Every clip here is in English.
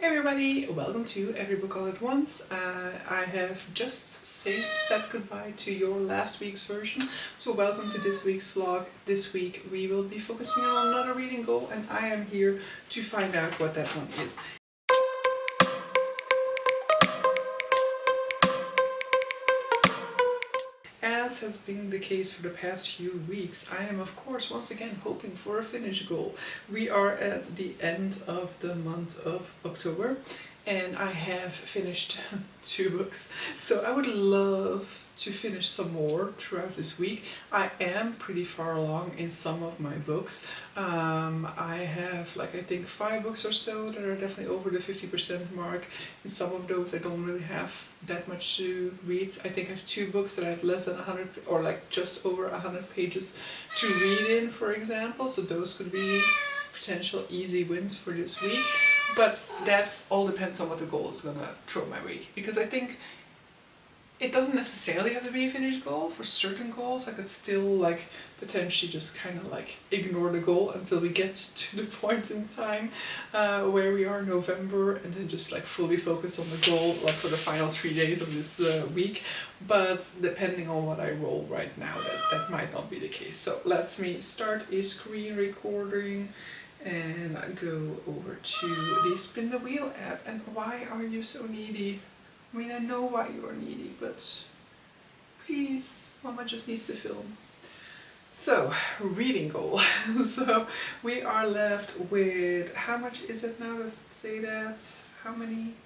Hey everybody, welcome to Every Book All at Once. I have just said goodbye to your last week's version, so welcome to this week's vlog. This week we will be focusing on another reading goal and I am here to find out what that one is. As has been the case for the past few weeks, I am of course once again hoping for a finish goal. We are at the end of the month of October and I have finished 2 books, so I would love to finish some more throughout this week. I am pretty far along in some of my books. I have I think 5 books or so that are definitely over the 50% mark. In some of those I don't really have that much to read. I think I have 2 books that I have less than 100 or just over 100 pages to read in, for example, so those could be potential easy wins for this week. But that all depends on what the goal is gonna throw my way, because I think it doesn't necessarily have to be a finished goal. For certain goals I could still potentially just kind of ignore the goal until we get to the point in time where we are in November, and then just fully focus on the goal for the final 3 days of this week. But depending on what I roll right now, that might not be the case. So let me start a screen recording and go over to the Spin the Wheel app. And why are you so needy? I mean, I know why you are needy, but please, Mama just needs to film. So, reading goal. So we are left with, how much is it now? Does it say that? How many?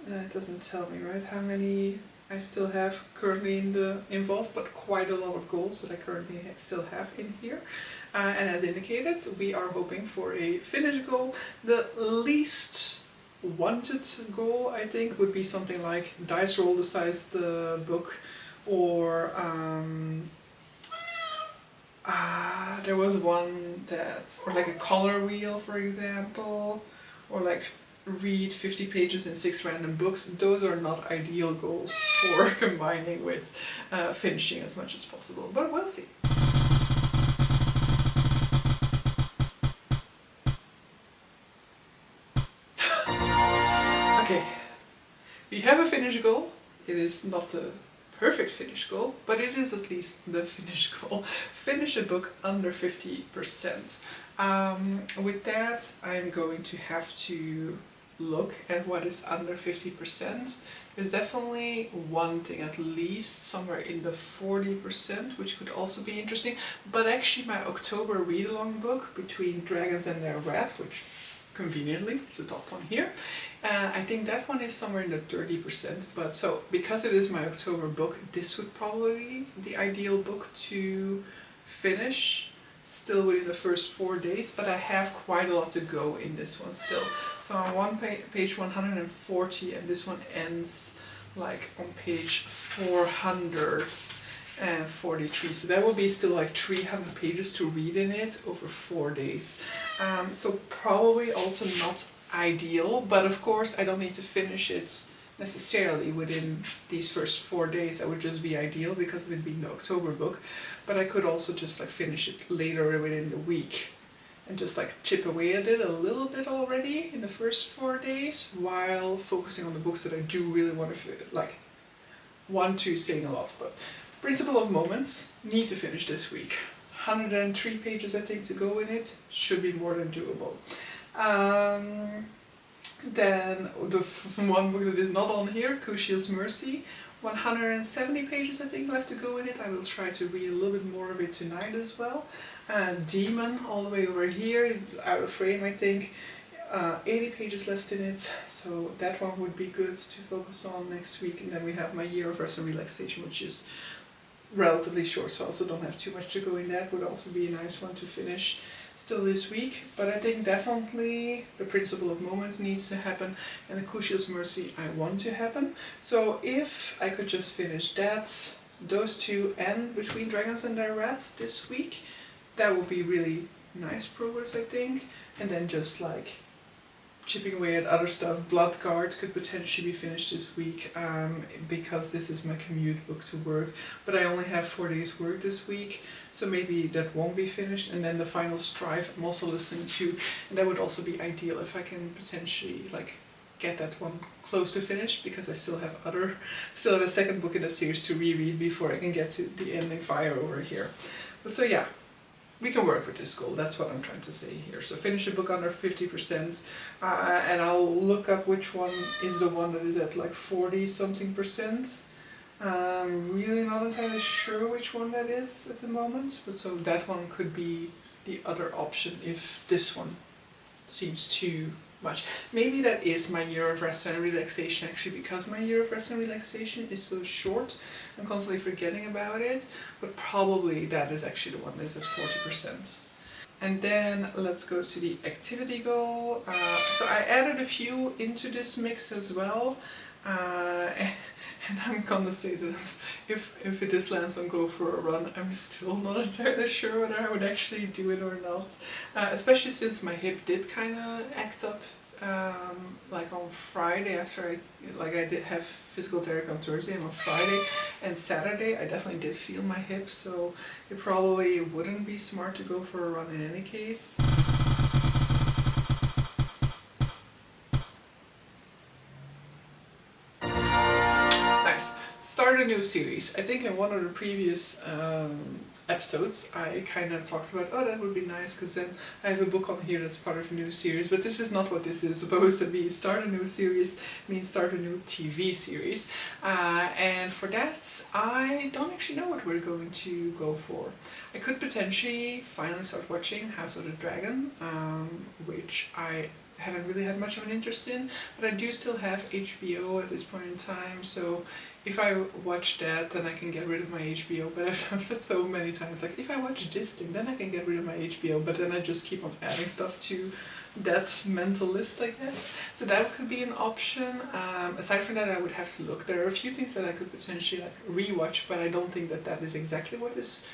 It doesn't tell me, right? How many I still have currently involved, but quite a lot of goals that I currently still have in here. And as indicated, we are hoping for a finish goal. The least wanted goal, I think, would be something like dice roll the size the book, or there was one that, or a color wheel, for example, or read 50 pages in 6 random books. Those are not ideal goals for combining with finishing as much as possible, but we'll see. Okay, we have a finish goal. It is not a perfect finish goal, but it is at least the finish goal. Finish a book under 50%. With that, I'm going to have to look at what is under 50%. There's definitely wanting at least somewhere in the 40%, which could also be interesting. But actually my October read-along book, Between Dragons and Their Wrath, which conveniently is the top one here, I think that one is somewhere in the 30%. But so, because it is my October book, this would probably be the ideal book to finish still within the first 4 days, but I have quite a lot to go in this one still. So I'm on page 140 and this one ends on page 443, so that will be still 300 pages to read in it over 4 days. So probably also not ideal, but of course I don't need to finish it necessarily within these first 4 days. That would just be ideal because of it being the October book, but I could also just finish it later within the week and just chip away at it a little bit already in the first 4 days, while focusing on the books that I do really want to saying a lot. But Principle of Moments, need to finish this week. 103 pages I think to go in it, should be more than doable. Then the one book that is not on here, Kushiel's Mercy, 170 pages I think left to go in it. I will try to read a little bit more of it tonight as well. Demon, all the way over here, it's out of frame I think. 80 pages left in it, so that one would be good to focus on next week. And then we have my Year of Rest and Relaxation, which is relatively short, so I also don't have too much to go in. That would also be a nice one to finish still this week. But I think definitely the Principle of Moments needs to happen, and the Kushiel's Mercy I want to happen. So if I could just finish those 2 and Between Dragons and Their Wrath this week, that would be really nice progress I think. And then just chipping away at other stuff. Bloodguard could potentially be finished this week because this is my commute book to work, but I only have 4 days work this week, so maybe that won't be finished. And then the final Strive I'm also listening to, and that would also be ideal if I can potentially like get that one close to finish, because I still have a second book in that series to reread before I can get to the ending fire over here. But so yeah, we can work with this goal. That's what I'm trying to say here. So finish a book under 50%, and I'll look up which one is the one that is at like 40 something percent. Really not entirely sure which one that is at the moment, but so that one could be the other option if this one seems too much. Maybe that is my year of rest and relaxation, actually, because my year of rest and relaxation is so short. I'm constantly forgetting about it, but probably that is actually the one that is at 40%. And then let's go to the activity goal. So I added a few into this mix as well. And I'm gonna say that if this lands on Go for a Run, I'm still not entirely sure whether I would actually do it or not. Especially since my hip did kind of act up like on Friday after I did have physical therapy on Thursday, and on Friday and Saturday I definitely did feel my hip, so it probably wouldn't be smart to go for a run in any case. Start a new series. I think in one of the previous episodes I kind of talked about, oh, that would be nice because then I have a book on here that's part of a new series, but this is not what this is supposed to be. Start a new series means start a new TV series, and for that I don't actually know what we're going to go for. I could potentially finally start watching House of the Dragon, which I haven't really had much of an interest in, but I do still have HBO at this point in time, so if I watch that, then I can get rid of my HBO. But I've said so many times, like, if I watch this thing, then I can get rid of my HBO, but then I just keep on adding stuff to that mental list, I guess. So that could be an option. Aside from that, I would have to look. There are a few things that I could potentially like rewatch, but I don't think that that is exactly what this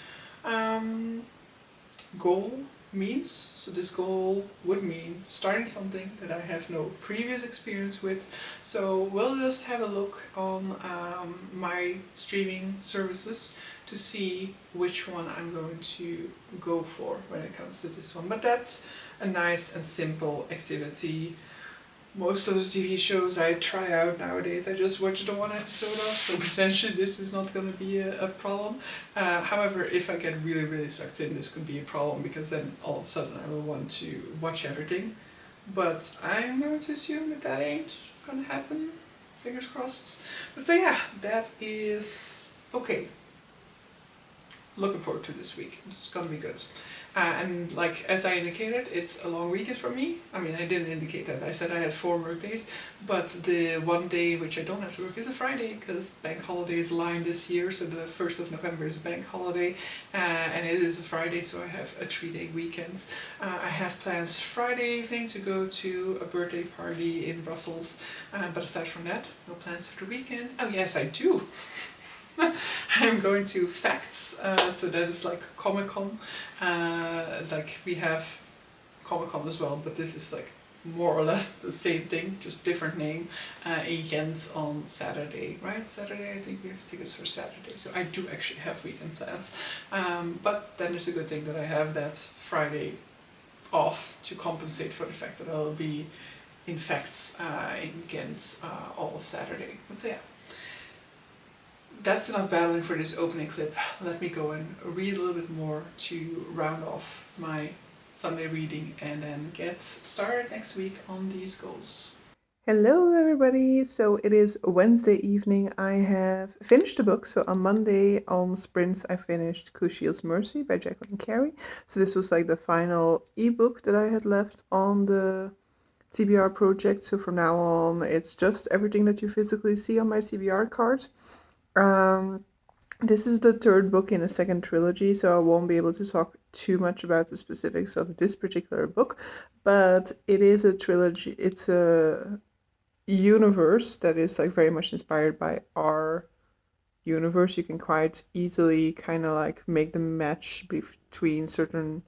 goal means. So this goal would mean starting something that I have no previous experience with. So we'll just have a look on my streaming services to see which one I'm going to go for when it comes to this one. But that's a nice and simple activity. Most of the TV shows I try out nowadays, I just watch the one episode of, so potentially this is not going to be a problem. However, if I get really, really sucked in, this could be a problem, because then all of a sudden I will want to watch everything. But I'm going to assume that that ain't going to happen. Fingers crossed. But so yeah, that is okay. Looking forward to this week. It's going to be good. And like as I indicated, it's a long weekend for me. I mean, I didn't indicate that. I said I had 4 work days, but the one day which I don't have to work is a Friday, because bank holiday is lying this year, so the 1st of November is a bank holiday, and it is a Friday, so I have a 3-day weekend. I have plans Friday evening to go to a birthday party in Brussels, but aside from that, no plans for the weekend. Oh yes, I do! I'm going to Facts, so that is like Comic-Con. Like we have Comic-Con as well, but this is like more or less the same thing, just different name, in Ghent on Saturday, right? Saturday, I think we have tickets for Saturday, so I do actually have weekend plans. But then it's a good thing that I have that Friday off to compensate for the fact that I'll be in Facts in Ghent all of Saturday. But so yeah. That's enough babbling for this opening clip. Let me go and read a little bit more to round off my Sunday reading and then get started next week on these goals. Hello everybody! So it is Wednesday evening. I have finished the book. So on Monday on Sprints I finished Kushiel's Mercy by Jacqueline Carey. So this was like the final ebook that I had left on the TBR project. So from now on it's just everything that you physically see on my TBR cards. This is the 3rd book in a 2nd trilogy, so I won't be able to talk too much about the specifics of this particular book, but it is a trilogy. It's a universe that is like very much inspired by our universe. You can quite easily kind of like make the match between certain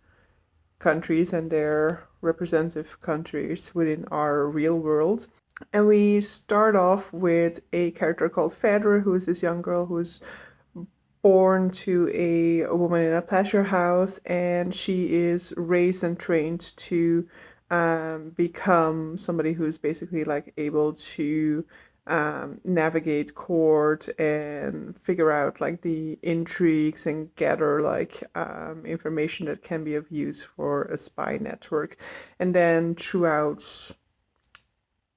countries and their representative countries within our real world. And we start off with a character called Fedra, who is this young girl who's born to a woman in a pleasure house, and she is raised and trained to become somebody who's basically like able to navigate court and figure out like the intrigues and gather like information that can be of use for a spy network. And then throughout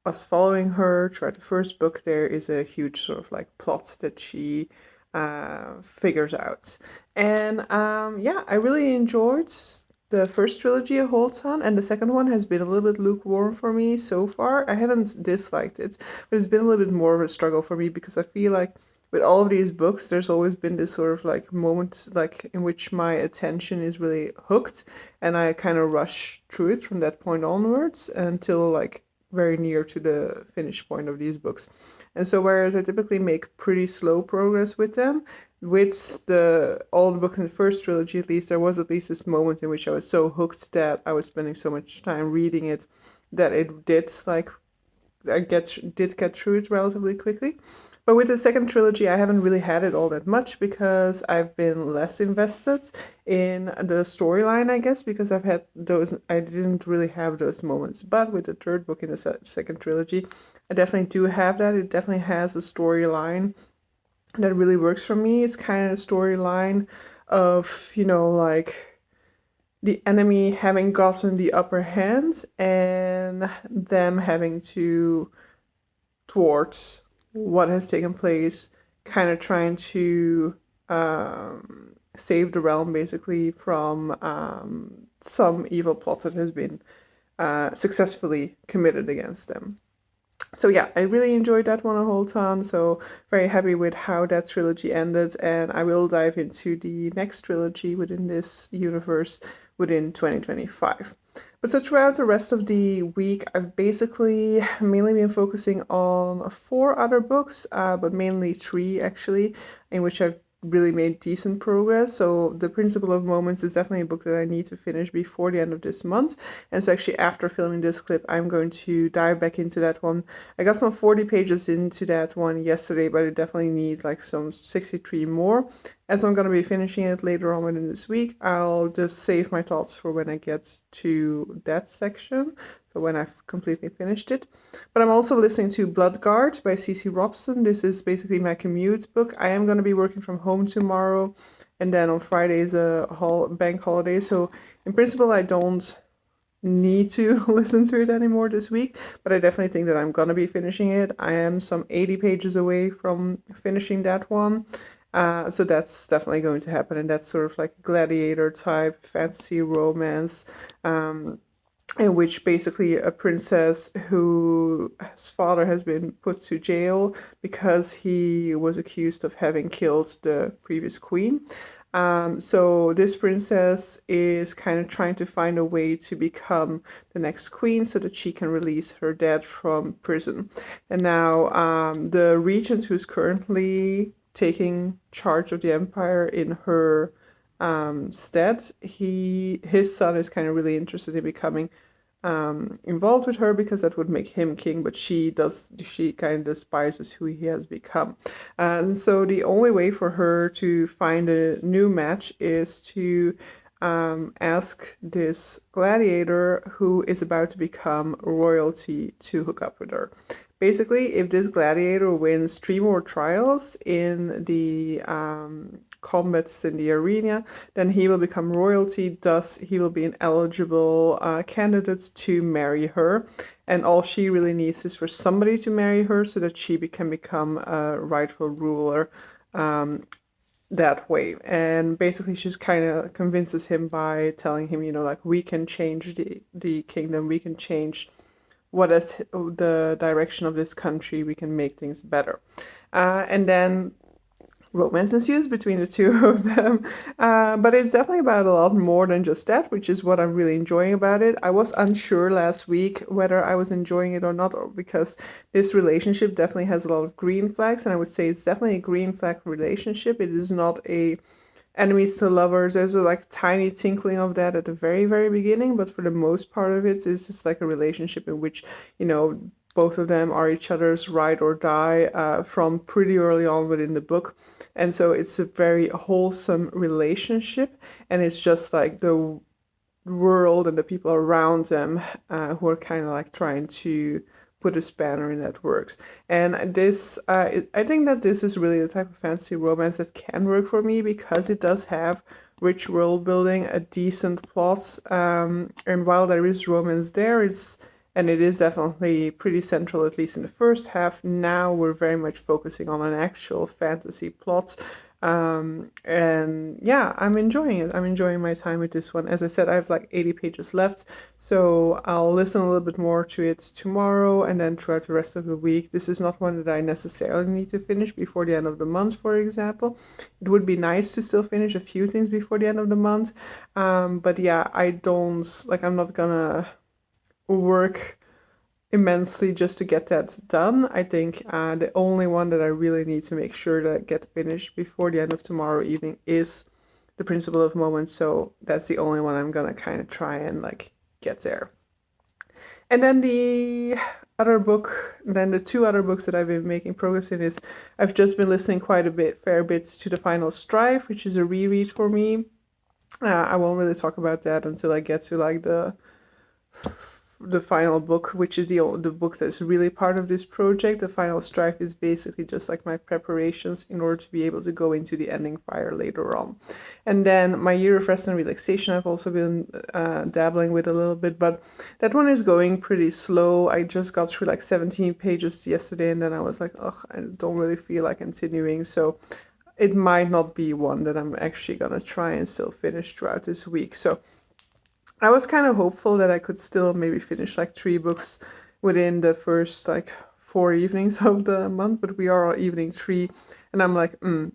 us following her throughout the first book, there is a huge sort of like plot that she figures out. And yeah, I really enjoyed the first trilogy a whole ton, and the second one has been a little bit lukewarm for me so far. I haven't disliked it, but it's been a little bit more of a struggle for me because I feel like with all of these books, there's always been this sort of like moment like in which my attention is really hooked, and I kind of rush through it from that point onwards until like very near to the finish point of these books. And so whereas I typically make pretty slow progress with them, with the all the books in the first trilogy at least, there was at least this moment in which I was so hooked that I was spending so much time reading it that it did like did get through it relatively quickly. But with the second trilogy, I haven't really had it all that much because I've been less invested in the storyline, I guess, because I've had those, I didn't really have those moments. But with the third book in the second trilogy, I definitely do have that. It definitely has a storyline that really works for me. It's kind of a storyline of, like the enemy having gotten the upper hand and them having to thwart what has taken place, kind of trying to save the realm basically from some evil plot that has been successfully committed against them. So yeah, I really enjoyed that one a whole ton. So very happy with how that trilogy ended, and I will dive into the next trilogy within this universe within 2025. But so throughout the rest of the week, I've basically mainly been focusing on four other books, but mainly three actually, in which I've really made decent progress. So The Principle of Moments is definitely a book that I need to finish before the end of this month. And so actually after filming this clip, I'm going to dive back into that one. I got some 40 pages into that one yesterday, but I definitely need like some 63 more. As I'm going to be finishing it later on within this week, I'll just save my thoughts for when I get to that section, so when I've completely finished it. But I'm also listening to Bloodguard by C.C. Robson. This is basically my commute book. I am going to be working from home tomorrow, and then on Friday is a bank holiday, so in principle I don't need to listen to it anymore this week, but I definitely think that I'm gonna be finishing it. I am some 80 pages away from finishing that one. So that's definitely going to happen, and that's sort of like a gladiator type fantasy romance, in which basically a princess whose father has been put to jail because he was accused of having killed the previous queen. So this princess is kind of trying to find a way to become the next queen so that she can release her dad from prison. And now the regent who's currently taking charge of the empire in her stead, his son is kind of really interested in becoming involved with her because that would make him king, but she kind of despises who he has become. And so the only way for her to find a new match is to ask this gladiator who is about to become royalty to hook up with her. Basically, if this gladiator wins 3 more trials in the combats in the arena, then he will become royalty, thus he will be an eligible candidate to marry her. And all she really needs is for somebody to marry her so that she can become a rightful ruler that way. And basically she just kind of convinces him by telling him, like, we can change the kingdom, we can change what is the direction of this country, we can make things better. And then romance ensues between the two of them. But it's definitely about a lot more than just that, which is what I'm really enjoying about it. I was unsure last week whether I was enjoying it or not, because this relationship definitely has a lot of green flags, and I would say it's definitely a green flag relationship. It is not a enemies to lovers. There's a like tiny tinkling of that at the very, very beginning, but for the most part of it, it's just like a relationship in which, both of them are each other's ride or die from pretty early on within the book. And so it's a very wholesome relationship, and it's just like the world and the people around them who are kind of like trying to put a spanner in that works. And I think that this is really the type of fantasy romance that can work for me because it does have rich world building, a decent plot, and while there is romance there, it is definitely pretty central, at least in the first half. Now we're very much focusing on an actual fantasy plot. And yeah, I'm enjoying it. I'm enjoying my time with this one. As I said, I have like 80 pages left, so I'll listen a little bit more to it tomorrow and then throughout the rest of the week. This is not one that I necessarily need to finish before the end of the month, for example. It would be nice to still finish a few things before the end of the month. But yeah, I'm not gonna work immensely just to get that done. I think the only one that I really need to make sure that I get finished before the end of tomorrow evening is The Principle of Moments. So that's the only one I'm gonna kind of try and like get there. And then the two other books that I've been making progress in is I've just been listening fair bits to The Final Strife, which is a reread for me. I won't really talk about that until I get to like the final book, which is the book that's really part of this project. The Final Strife is basically just like my preparations in order to be able to go into the ending fire later on. And then my Year of Rest and Relaxation I've also been dabbling with a little bit, but that one is going pretty slow. I just got through like 17 pages yesterday, and then I was like, ugh, I don't really feel like continuing. So it might not be one that I'm actually gonna try and still finish throughout this week. So I was kind of hopeful that I could still maybe finish like 3 books within the first like 4 evenings of the month, but we are on evening 3, and I'm like,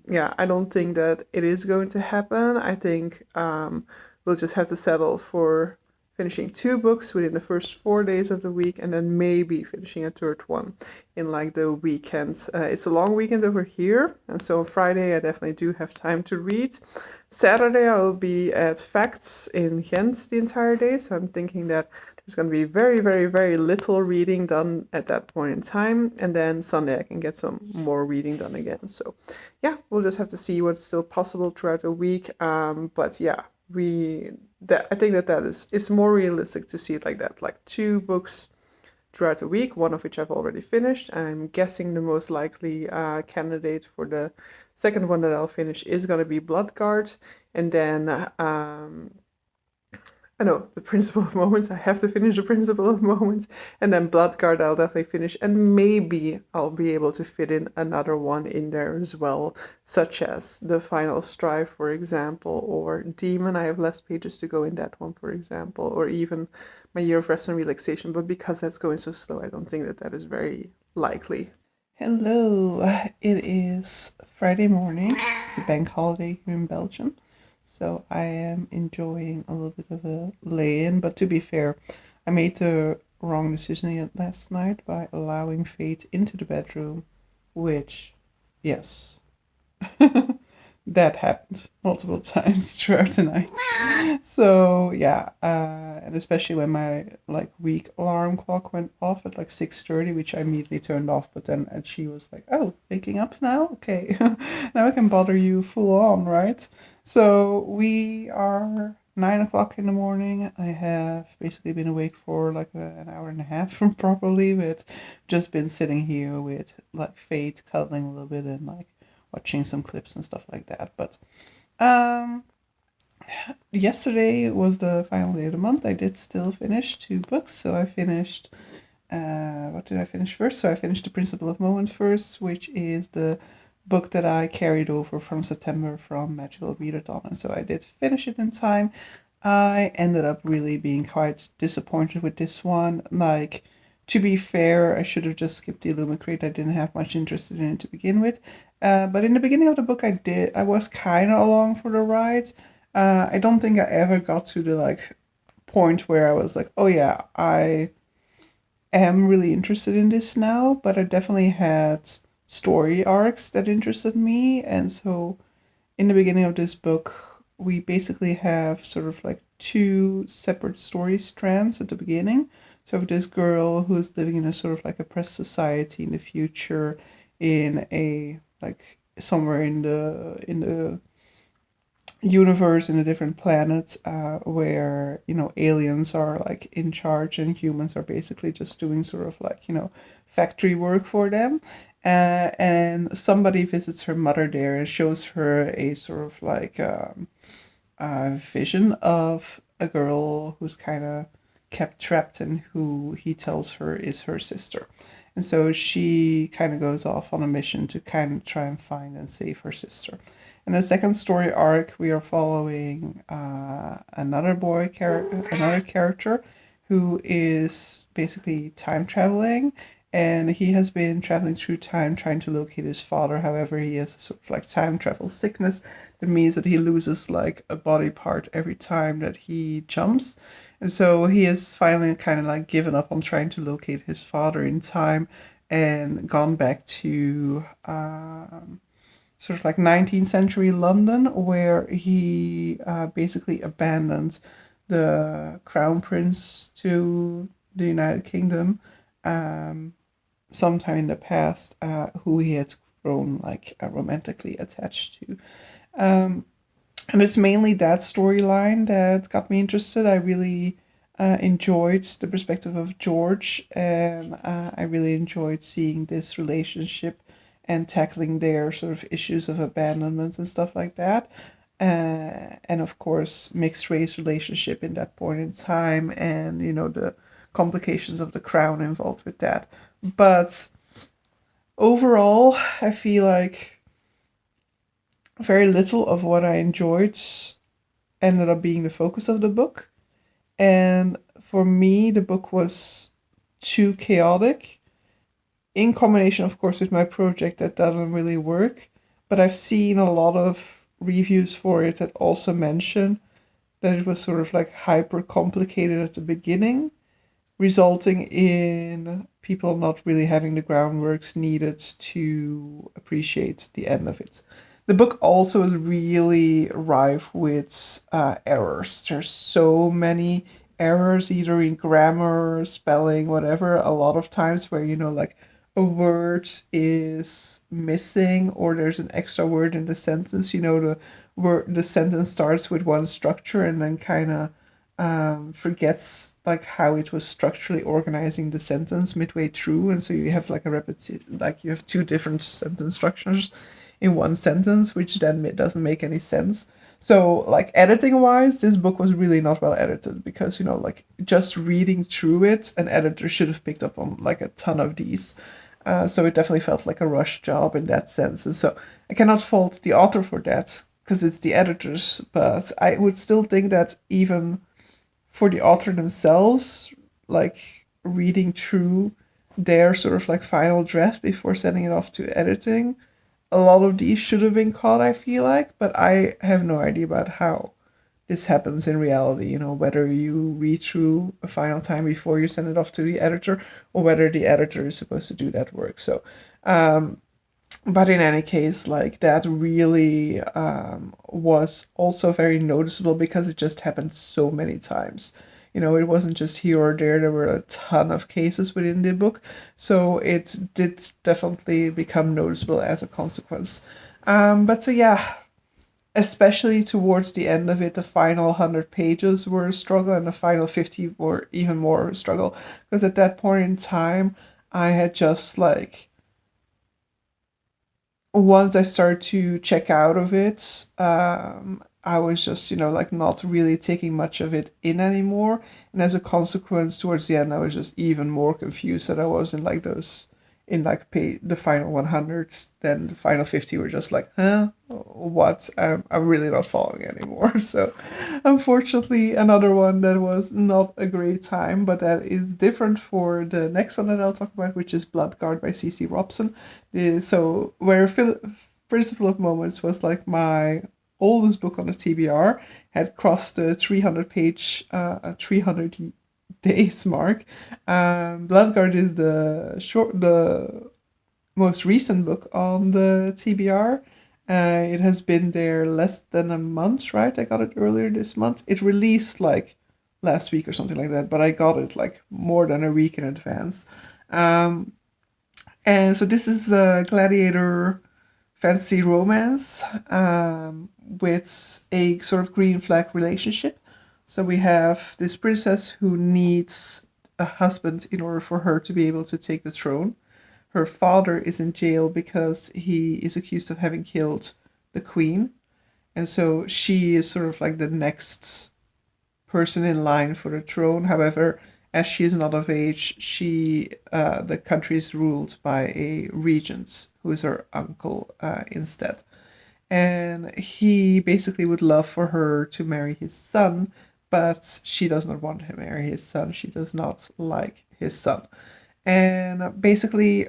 yeah, I don't think that it is going to happen. I think we'll just have to settle for finishing 2 books within the first 4 days of the week, and then maybe finishing a third one in like the weekends. It's a long weekend over here, and so on Friday I definitely do have time to read. Saturday I will be at Facts in Ghent the entire day, so I'm thinking that there's going to be very, very, very little reading done at that point in time, and then Sunday I can get some more reading done again. So yeah, we'll just have to see what's still possible throughout the week. But yeah, I think it's more realistic to see it like that, like 2 books throughout the week, one of which I've already finished. I'm guessing the most likely candidate for the second one that I'll finish is going to be Bloodguard. And then, I know, The Principle of Moments. I have to finish The Principle of Moments. And then Bloodguard I'll definitely finish. And maybe I'll be able to fit in another one in there as well, such as The Final Strife, for example, or Demon. I have less pages to go in that one, for example, or even my Year of Rest and Relaxation. But because that's going so slow, I don't think that is very likely. Hello, it is Friday morning. It's a bank holiday here in Belgium, so I am enjoying a little bit of a lay-in. But to be fair, I made the wrong decision last night by allowing Fate into the bedroom, which, yes, that happened multiple times throughout the night. So yeah, and especially when my like week alarm clock went off at like 6:30, which I immediately turned off. But then and she was like, "Oh, waking up now? Okay, now I can bother you full on, right?" So we are 9 o'clock in the morning. I have basically been awake for like an hour and a half from properly, but just been sitting here with like Fate cuddling a little bit and like watching some clips and stuff like that. But yesterday was the final day of the month. I did still finish 2 books, so I finished what did I finish first? So I finished The Principle of Moment first, which is the book that I carried over from September from Magical Readathon, and so I did finish it in time. I ended up really being quite disappointed with this one. Like, to be fair, I should have just skipped the Illumicrate. I didn't have much interest in it to begin with. But in the beginning of the book, I was kind of along for the ride. I don't think I ever got to the like point where I was like, oh yeah, I am really interested in this now. But I definitely had story arcs that interested me, and so in the beginning of this book, we basically have sort of like two separate story strands at the beginning. So this girl who's living in a sort of like oppressed society in the future, in a like somewhere in the universe, in a different planet, where aliens are like in charge and humans are basically just doing sort of like factory work for them. And somebody visits her mother there and shows her a sort of like a vision of a girl who's kind of kept trapped and who he tells her is her sister. And so she kind of goes off on a mission to kind of try and find and save her sister. In the second story arc, we are following another character who is basically time traveling, and he has been traveling through time trying to locate his father. However, he has a sort of like time travel sickness that means that he loses like a body part every time that he jumps. And so he has finally kind of like given up on trying to locate his father in time and gone back to sort of like 19th century London, where he basically abandoned the crown prince to the United Kingdom sometime in the past, who he had grown like romantically attached to. And it's mainly that storyline that got me interested. I really enjoyed the perspective of George, and I really enjoyed seeing this relationship and tackling their sort of issues of abandonment and stuff like that. And of course, mixed race relationship in that point in time, and the complications of the crown involved with that. But overall, I feel like very little of what I enjoyed ended up being the focus of the book. And for me, the book was too chaotic. In combination, of course, with my project, that doesn't really work. But I've seen a lot of reviews for it that also mention that it was sort of like hyper complicated at the beginning, resulting in people not really having the groundworks needed to appreciate the end of it. The book also is really rife with errors. There's so many errors, either in grammar, spelling, whatever, a lot of times where, like a word is missing or there's an extra word in the sentence. The sentence starts with one structure and then kind of forgets like how it was structurally organizing the sentence midway through, and so you have like a repetition, like you have two different sentence structures in one sentence, which then doesn't make any sense. So like editing wise, this book was really not well edited, because like just reading through it, an editor should have picked up on like a ton of these. So it definitely felt like a rush job in that sense, and so I cannot fault the author for that because it's the editors. But I would still think that even for the author themselves, like reading through their sort of like final draft before sending it off to editing, a lot of these should have been caught, I feel like, but I have no idea about how this happens in reality, whether you read through a final time before you send it off to the editor or whether the editor is supposed to do that work. So, but in any case, like that really was also very noticeable because it just happened so many times. It wasn't just here or there. There were a ton of cases within the book. So it did definitely become noticeable as a consequence. But so yeah, especially towards the end of it, the final 100 pages were a struggle and the final 50 were even more a struggle. Because at that point in time, I had just like, once I started to check out of it, I was just, like not really taking much of it in anymore. And as a consequence, towards the end, I was just even more confused that I was in like the final 100s. Then the final 50 were just like, huh? What? I'm really not following anymore. So unfortunately, another one that was not a great time, but that is different for the next one that I'll talk about, which is Bloodguard by C.C. Robson. So where Principle of Moments was like my oldest book on the TBR, had crossed the 300 page, 300 days mark. Bloodguard is the most recent book on the TBR. It has been there less than a month, right? I got it earlier this month. It released like last week or something like that, but I got it like more than a week in advance. And so this is a gladiator fantasy romance with a sort of green flag relationship. So we have this princess who needs a husband in order for her to be able to take the throne. Her father is in jail because he is accused of having killed the queen. And so she is sort of like the next person in line for the throne. However, as she is not of age, the country is ruled by a regent who is her uncle instead. And he basically would love for her to marry his son, but she does not want to marry his son. She does not like his son. And basically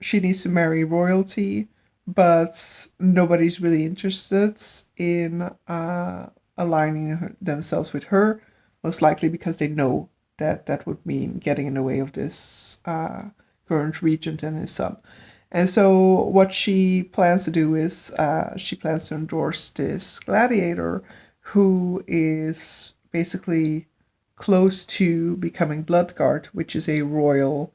she needs to marry royalty, but nobody's really interested in aligning themselves with her, most likely because they know that that would mean getting in the way of this current regent and his son. And so what she plans to do is she plans to endorse this gladiator who is basically close to becoming Bloodguard, which is a royal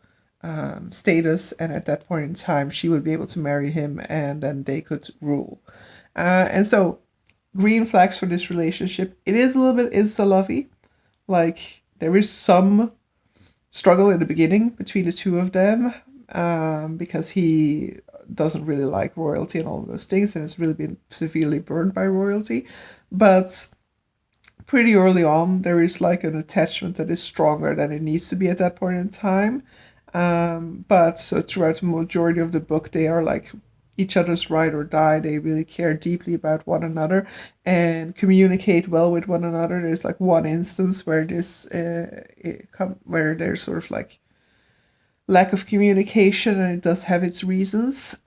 status. And at that point in time, she would be able to marry him and then they could rule. And so green flags for this relationship. It is a little bit insta-lovey. Like, there is some struggle in the beginning between the two of them because he doesn't really like royalty and all of those things and has really been severely burned by royalty. But pretty early on, there is like an attachment that is stronger than it needs to be at that point in time. But so throughout the majority of the book, they are like each other's ride or die. They really care deeply about one another and communicate well with one another. There's like one instance where where there's sort of like lack of communication, and it does have its reasons.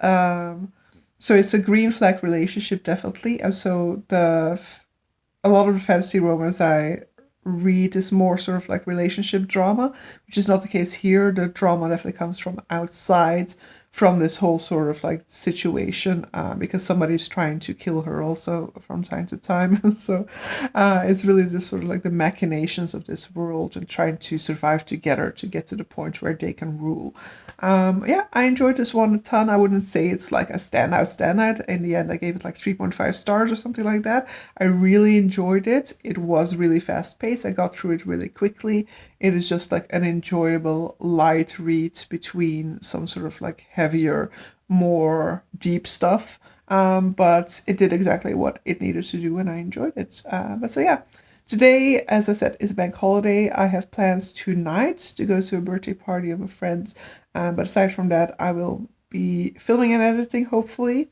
So it's a green flag relationship, definitely. And so a lot of the fantasy romance I read is more sort of like relationship drama, which is not the case here. The drama definitely comes from outside, from this whole sort of like situation, because somebody's trying to kill her also from time to time. So it's really just sort of like the machinations of this world and trying to survive together to get to the point where they can rule. Yeah, I enjoyed this one a ton. I wouldn't say it's like a standout. In the end, I gave it like 3.5 stars or something like that. I really enjoyed it. It was really fast paced. I got through it really quickly. It is just like an enjoyable light read between some sort of like heavier, more deep stuff. But it did exactly what it needed to do and I enjoyed it. But so yeah, today, as I said, is a bank holiday. I have plans tonight to go to a birthday party of a friend. But aside from that, I will be filming and editing, hopefully.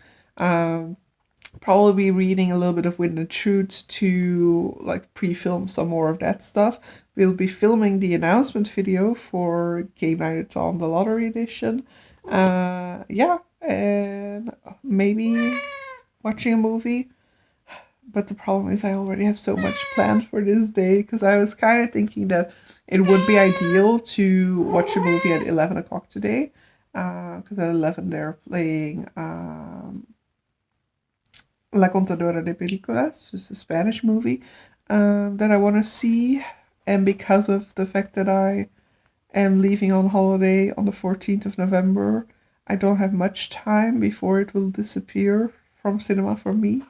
Probably be reading a little bit of Wind and Truth to like pre-film some more of that stuff. We'll be filming the announcement video for Game Night on the Lottery Edition. Yeah, and maybe watching a movie. But the problem is I already have so much planned for this day, because I was kind of thinking that it would be ideal to watch a movie at 11 o'clock today. Because at 11 they're playing La Contadora de Películas. It's a Spanish movie that I want to see. And because of the fact that I am leaving on holiday on the 14th of November, I don't have much time before it will disappear from cinema for me.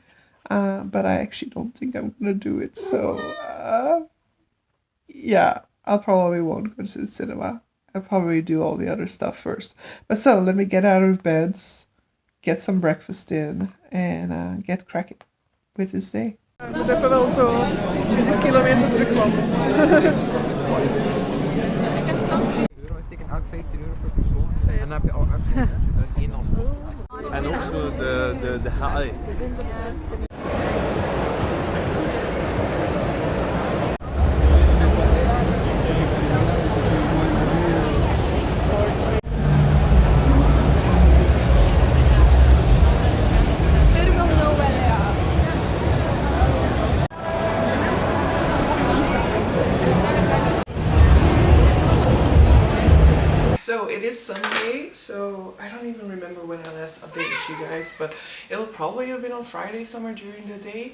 But I actually don't think I'm gonna do it. So yeah, I'll probably won't go to the cinema. I'll probably do all the other stuff first. But so let me get out of bed, get some breakfast in, and get cracking with this day. Ik moet even wel zo 20 kilometer terugkomen. Euro is elk 15 euro per persoon. En dan heb je al één ander. En ook zo de haai. So it is Sunday, so I don't even remember when I last updated you guys, but it'll probably have been on Friday somewhere during the day.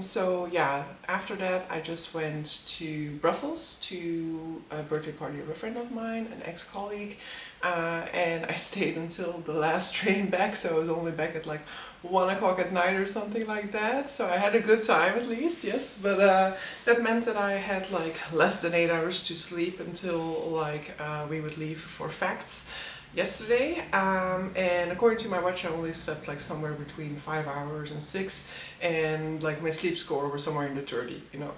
So yeah, after that I just went to Brussels to a birthday party of a friend of mine, an ex-colleague, and I stayed until the last train back, so I was only back at like 1 o'clock at night or something like that. So I had a good time at least, yes, but that meant that I had like less than 8 hours to sleep until like we would leave for facts yesterday, and according to my watch I only slept like somewhere between 5 hours and 6, and like my sleep score was somewhere in the 30, you know.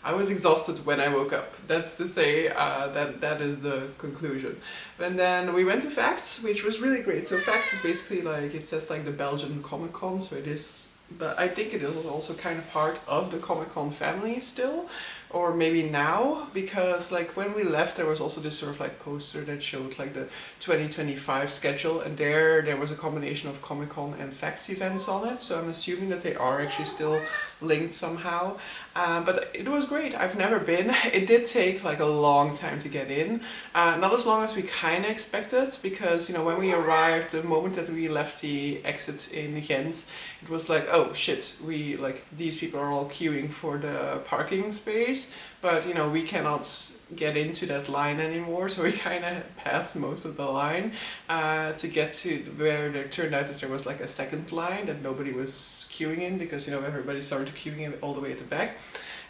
I was exhausted when I woke up. That's to say, that is the conclusion. And then we went to Facts, which was really great. So Facts is basically like, it says like the Belgian Comic Con, so it is, but I think it is also kind of part of the Comic Con family still, or maybe now, because like when we left there was also this sort of like poster that showed like the 2025 schedule, and there was a combination of Comic Con and Facts events on it, so I'm assuming that they are actually still linked somehow. But it was great. I've never been. It did take like a long time to get in, not as long as we kind of expected, because you know when we arrived, the moment that we left the exits in Ghent, it was like, oh shit, we like these people are all queuing for the parking space, but you know we cannot get into that line anymore, so we kind of passed most of the line to get to where it turned out that there was like a second line that nobody was queuing in, because you know everybody started queuing in all the way at the back.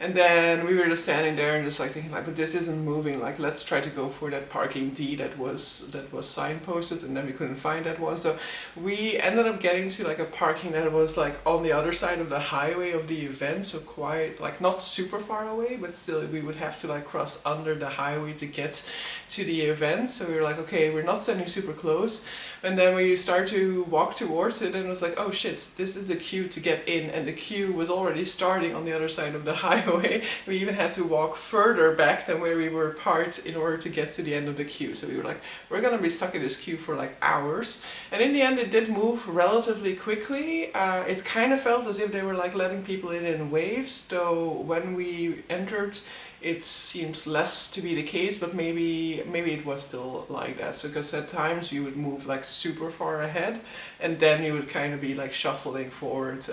And then we were just standing there and just like thinking like, but this isn't moving, like let's try to go for that parking D that was signposted, and then we couldn't find that one. So we ended up getting to like a parking that was like on the other side of the highway of the event, so quite like not super far away, but still we would have to like cross under the highway to get to the event. So we were like, okay, we're not standing super close. And then we started to walk towards it, and it was like, oh shit, this is the queue to get in, and the queue was already starting on the other side of the highway. We even had to walk further back than where we were parked in order to get to the end of the queue. So we were like, we're gonna be stuck in this queue for like hours. And in the end it did move relatively quickly. It kind of felt as if they were like letting people in waves, though when we entered it seemed less to be the case, but maybe it was still like that. So because at times you would move like super far ahead, and then you would kind of be like shuffling forward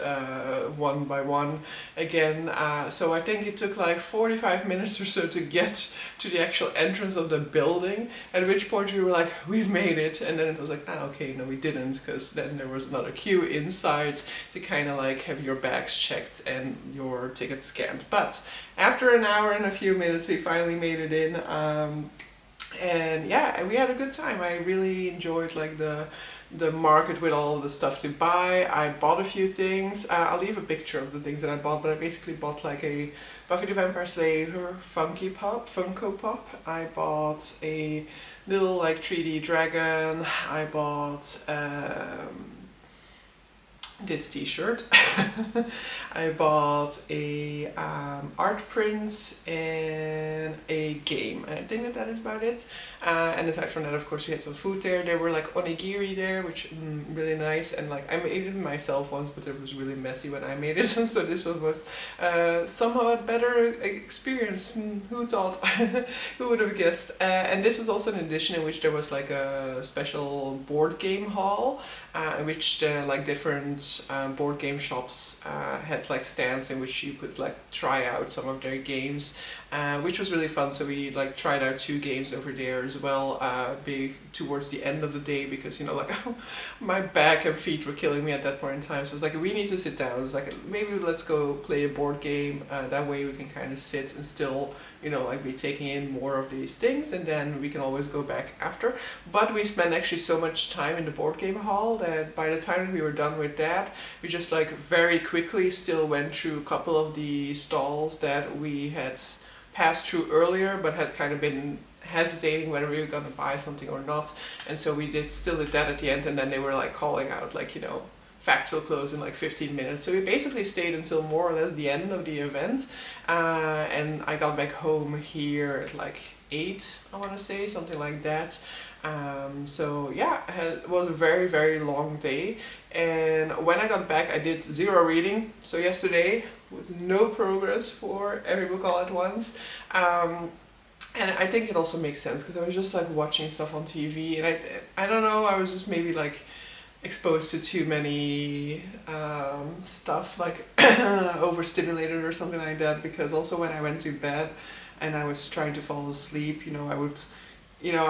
one by one again. So I think it took like 45 minutes or so to get to the actual entrance of the building, at which point we were like, we've made it. And then it was like, okay, no we didn't, because then there was another queue inside to kind of like have your bags checked and your ticket scanned. But after an hour and a few minutes we finally made it in, and yeah, we had a good time. I really enjoyed like the market with all the stuff to buy. I bought a few things. I'll leave a picture of the things that I bought, but I basically bought like a Buffy the Vampire Slayer Funko Pop. I bought a little like 3D dragon. I bought this t-shirt. I bought a art print and a game, and I think that is about it. And aside from that, of course, we had some food there. There were like onigiri there, which really nice, and like I made it myself once, but it was really messy when I made it. So this one was somehow a better experience. Who thought? Who would have guessed? And this was also an edition in which there was like a special board game hall, in which like different board game shops had like stands in which you could like try out some of their games, which was really fun. So we like tried out 2 games over there as well, towards the end of the day, because you know like my back and feet were killing me at that point in time. So it's like, we need to sit down. It's like, maybe let's go play a board game, that way we can kind of sit and still, you know, like be taking in more of these things, and then we can always go back after. But we spent actually so much time in the board game hall that by the time we were done with that, we just like very quickly still went through a couple of the stalls that we had passed through earlier, but had kind of been hesitating whether we were going to buy something or not. And so we still did that at the end, and then they were like calling out like, you know, Facts will close in like 15 minutes. So we basically stayed until more or less the end of the event, and I got back home here at like 8, I want to say, something like that. So yeah, it was a very, very long day, and when I got back I did 0 reading. So yesterday was no progress for Every Book All at Once. And I think it also makes sense because I was just like watching stuff on TV, and I don't know, I was just maybe like exposed to too many stuff, like overstimulated or something like that. Because also when I went to bed and I was trying to fall asleep, I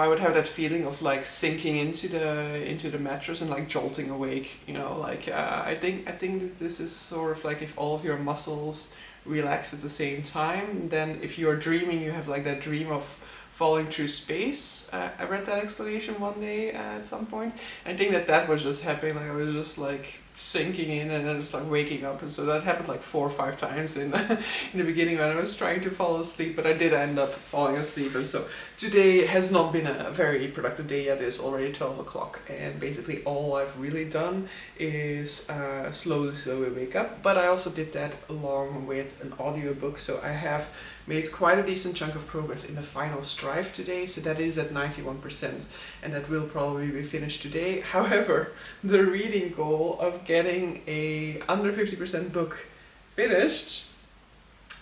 would have that feeling of like sinking into the mattress and like jolting awake. I think that this is sort of like if all of your muscles relax at the same time, then if you're dreaming, you have like that dream of falling through space. I read that explanation one day at some point. I think that was just happening. Like I was just like sinking in and then just like waking up, and so that happened like 4 or 5 times in in the beginning when I was trying to fall asleep. But I did end up falling asleep, and so today has not been a very productive day yet. It's already 12 o'clock, and basically all I've really done is slowly wake up. But I also did that along with an audiobook, so I have made quite a decent chunk of progress in the final strive today, so that is at 91%, and that will probably be finished today. However, the reading goal of getting a under 50% book finished,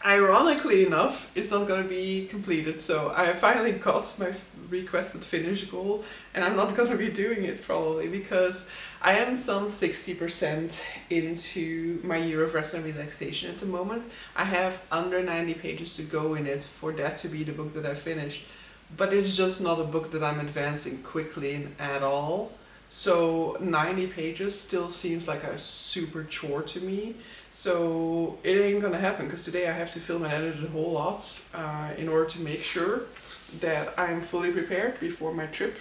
ironically enough, is not going to be completed. So I finally got my requested finish goal, and I'm not going to be doing it probably because I am some 60% into my year of rest and relaxation at the moment. I have under 90 pages to go in it for that to be the book that I finish, but it's just not a book that I'm advancing quickly in at all. So 90 pages still seems like a super chore to me. So it ain't gonna happen because today I have to film and edit a whole lot in order to make sure that I'm fully prepared before my trip,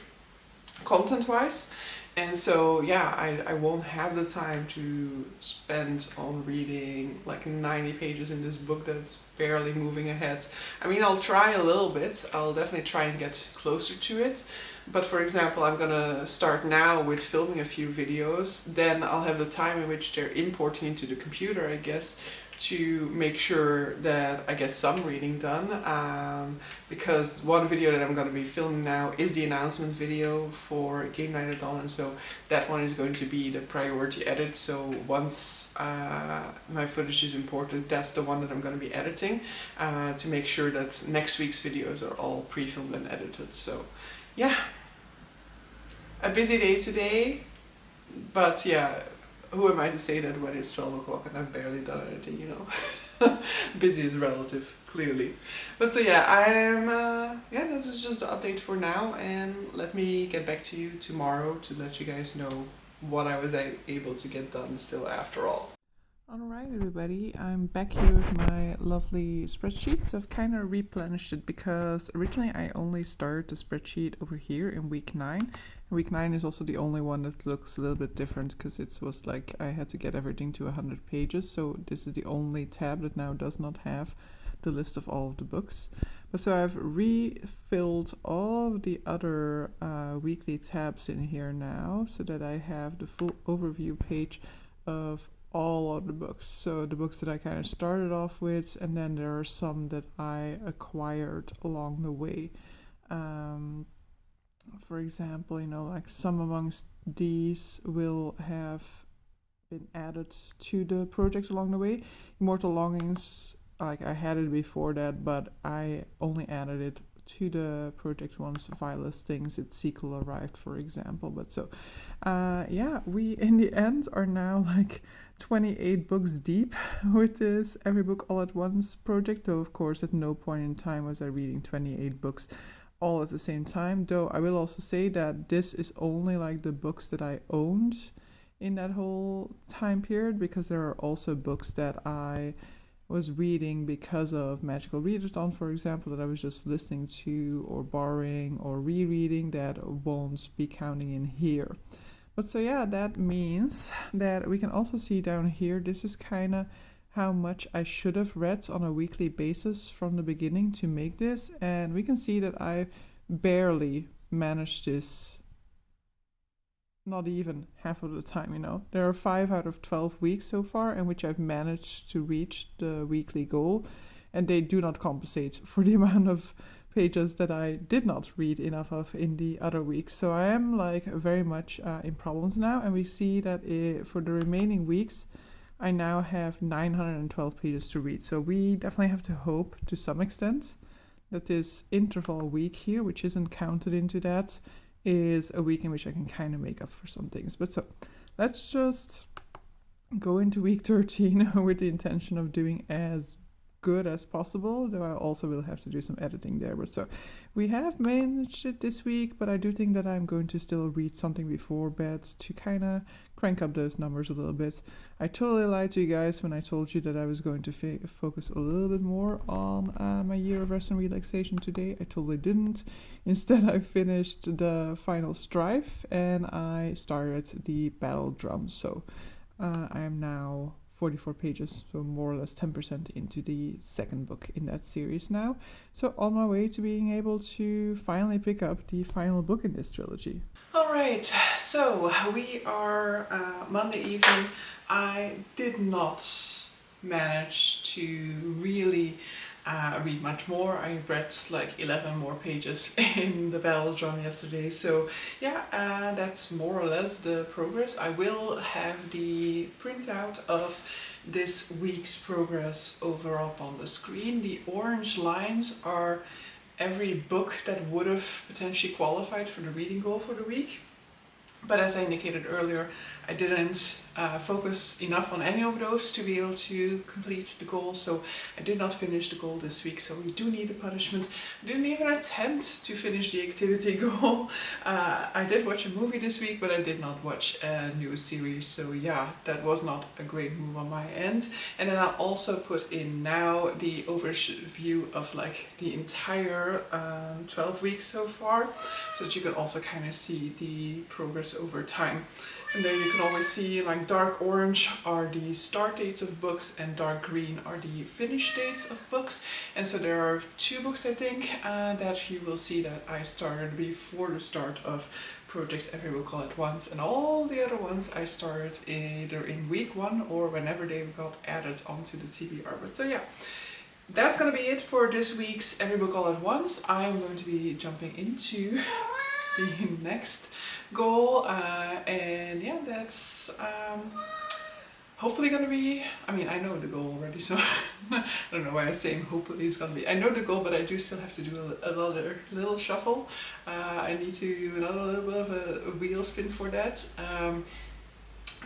content-wise. And so yeah, I won't have the time to spend on reading like 90 pages in this book that's barely moving ahead. I mean, I'll try a little bit. I'll definitely try and get closer to it. But for example, I'm gonna start now with filming a few videos. Then I'll have the time in which they're importing into the computer, I guess, to make sure that I get some reading done. Because one video that I'm going to be filming now is the announcement video for Game Night at Dawn, and so that one is going to be the priority edit. So once my footage is imported, that's the one that I'm going to be editing to make sure that next week's videos are all pre-filmed and edited. So yeah, a busy day today, but yeah, who am I to say that when it's 12 o'clock and I've barely done anything, you know? Busy is relative, clearly. But so yeah, that was just the update for now, and let me get back to you tomorrow to let you guys know what I was able to get done still after all. Alright everybody, I'm back here with my lovely spreadsheet. So I've kind of replenished it because originally I only started the spreadsheet over here in week 9. And week 9 is also the only one that looks a little bit different because it was like I had to get everything to 100 pages. So this is the only tab that now does not have the list of all of the books. But so I've refilled all of the other weekly tabs in here now so that I have the full overview page of all of the books. So the books that I kind of started off with, and then there are some that I acquired along the way. For example, like some amongst these will have been added to the project along the way. Immortal Longings, like I had it before that, but I only added it to the project once Violet's Things, its sequel arrived, for example. But so yeah, we in the end are now like 28 books deep with this Every Book All at Once project, though of course at no point in time was I reading 28 books all at the same time. Though I will also say that this is only like the books that I owned in that whole time period, because there are also books that I was reading because of Magical Readathon, for example, that I was just listening to or borrowing or rereading that won't be counting in here. But so yeah, that means that we can also see down here, this is kind of how much I should have read on a weekly basis from the beginning to make this, and we can see that I barely managed this, not even half of the time, There are 5 out of 12 weeks so far in which I've managed to reach the weekly goal, and they do not compensate for the amount of pages that I did not read enough of in the other weeks. So I am like very much in problems now, and we see that for the remaining weeks I now have 912 pages to read. So we definitely have to hope to some extent that this interval week here, which isn't counted into that, is a week in which I can kind of make up for some things. But so let's just go into week 13 with the intention of doing as good as possible, though I also will have to do some editing there. But so we have managed it this week, but I do think that I'm going to still read something before bed to kind of crank up those numbers a little bit. I totally lied to you guys when I told you that I was going to focus a little bit more on my year of rest and relaxation today. I totally didn't. Instead, I finished the final strife and I started the battle drum. So I am now 44 pages, so more or less 10% into the second book in that series now. So on my way to being able to finally pick up the final book in this trilogy. Alright, so we are Monday evening. I did not manage to really read much more. I read like 11 more pages in the battle drum yesterday, so yeah, that's more or less the progress. I will have the printout of this week's progress over up on the screen. The orange lines are every book that would have potentially qualified for the reading goal for the week. But as I indicated earlier, I didn't focus enough on any of those to be able to complete the goal, so I did not finish the goal this week, so we do need a punishment. I didn't even attempt to finish the activity goal. I did watch a movie this week, but I did not watch a new series, so yeah, that was not a great move on my end. And then I'll also put in now the overview of like the entire 12 weeks so far, so that you can also kind of see the progress over time. And there you can always see like dark orange are the start dates of books and dark green are the finish dates of books. And so there are 2 books I think that you will see that I started before the start of Project Every Book All at Once, and all the other ones I started either in week 1 or whenever they got added onto the TBR. But so yeah, that's gonna be it for this week's Every Book All at Once. I'm going to be jumping into the next goal, and yeah, that's hopefully gonna be, I mean, I know the goal already, so I don't know why I'm saying hopefully it's gonna be. I know the goal, but I do still have to do another little shuffle. I need to do another little bit of a wheel spin for that.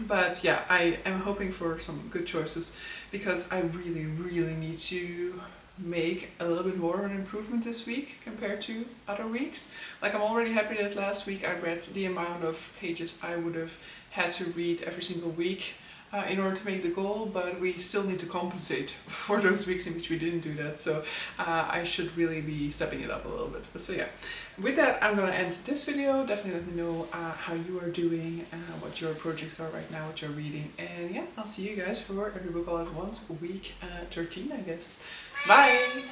But yeah, I am hoping for some good choices because I really need to make a little bit more of an improvement this week compared to other weeks. Like, I'm already happy that last week I read the amount of pages I would have had to read every single week in order to make the goal, but we still need to compensate for those weeks in which we didn't do that, so I should really be stepping it up a little bit. But so yeah, with that I'm going to end this video. Definitely let me know how you are doing, what your projects are right now, what you're reading, and yeah, I'll see you guys for Every Book All at Once, week 13 I guess. Bye!